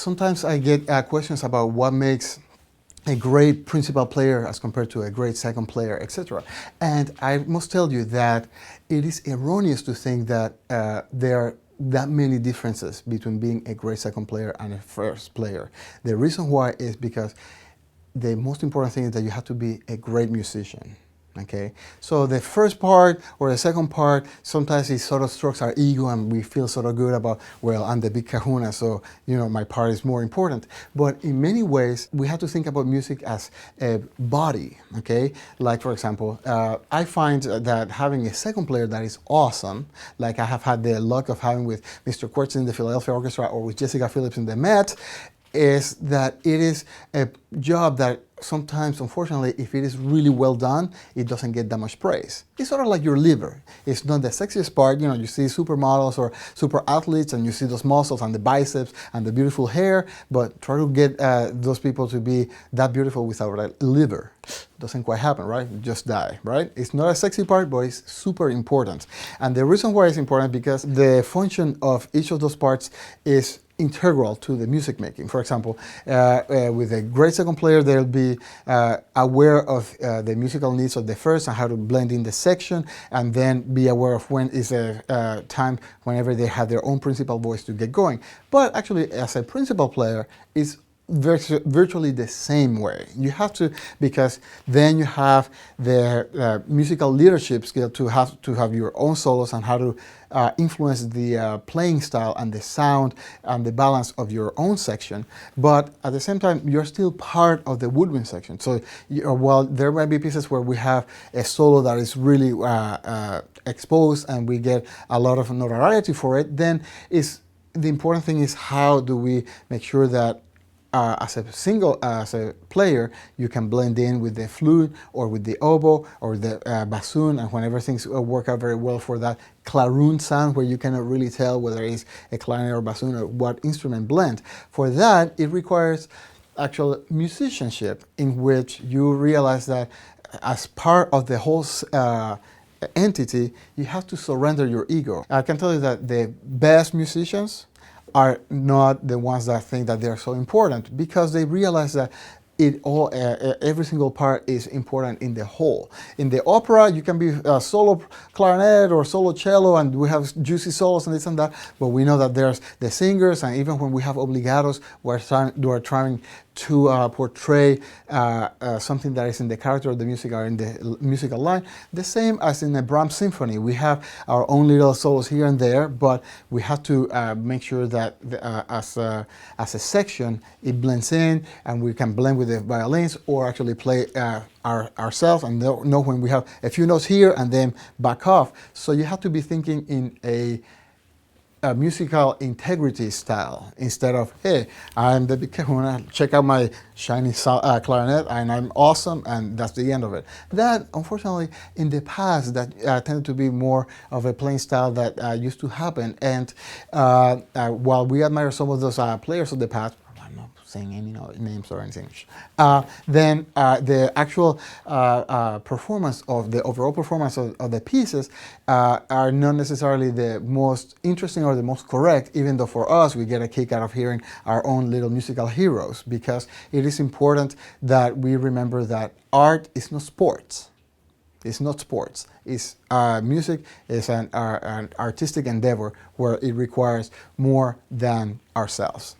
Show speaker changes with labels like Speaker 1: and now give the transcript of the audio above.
Speaker 1: sometimes I get questions about what makes a great principal player as compared to a great second player, etc. And I must tell you that it is erroneous to think that there are that many differences between being a great second player and a first player. The reason why is because the most important thing is that you have to be a great musician. Okay, so the first part or the second part, sometimes it sort of strokes our ego and we feel sort of good about, well, I'm the big kahuna, so, you know, my part is more important. But in many ways, we have to think about music as a body, okay? Like, for example, I find that having a second player that is awesome, like I have had the luck of having with Mr. Quartz in the Philadelphia Orchestra or with Jessica Phillips in the Met, is that it is a job that sometimes, unfortunately, if it is really well done, it doesn't get that much praise. It's sort of like your liver. It's not the sexiest part. You know, you see supermodels or super athletes and you see those muscles and the biceps and the beautiful hair, but try to get those people to be that beautiful without a liver. Doesn't quite happen, right? You just die, right? It's not a sexy part, but it's super important. And the reason why it's important because the function of each of those parts is integral to the music making. For example, with a great second player, they'll be aware of the musical needs of the first and how to blend in the section, and then be aware of when is a time whenever they have their own principal voice to get going. But actually, as a principal player, it's virtually the same way. You have to, because then you have the musical leadership skill to have your own solos and how to influence the playing style and the sound and the balance of your own section. But at the same time, you're still part of the woodwind section. So while there might be pieces where we have a solo that is really exposed and we get a lot of notoriety for it, then the important thing is how do we make sure that as a player, you can blend in with the flute or with the oboe or the bassoon, and whenever things work out very well for that claroon sound where you cannot really tell whether it's a clarinet or bassoon or what instrument blend. For that, it requires actual musicianship in which you realize that as part of the whole entity, you have to surrender your ego. I can tell you that the best musicians are not the ones that think that they're so important, because they realize that every single part is important in the whole. In the opera, you can be a solo clarinet or solo cello, and we have juicy solos and this and that, but we know that there's the singers, and even when we have obligatos, we're trying to portray something that is in the character of the music or in the musical line. The same as in a Brahms symphony. We have our own little solos here and there, but we have to make sure that as a section, it blends in, and we can blend with the violins or actually play ourselves and know when we have a few notes here and then back off. So you have to be thinking in a musical integrity style instead of, hey, I'm the big kahuna, check out my shiny clarinet and I'm awesome and that's the end of it. That, unfortunately, in the past, that tended to be more of a playing style that used to happen. And while we admire some of those players of the past, I'm not saying any names or anything, then the actual performance of the overall performance of the pieces are not necessarily the most interesting or the most correct, even though for us we get a kick out of hearing our own little musical heroes, because it is important that we remember that art is not sports. It's not sports. It's music is an artistic endeavor where it requires more than ourselves.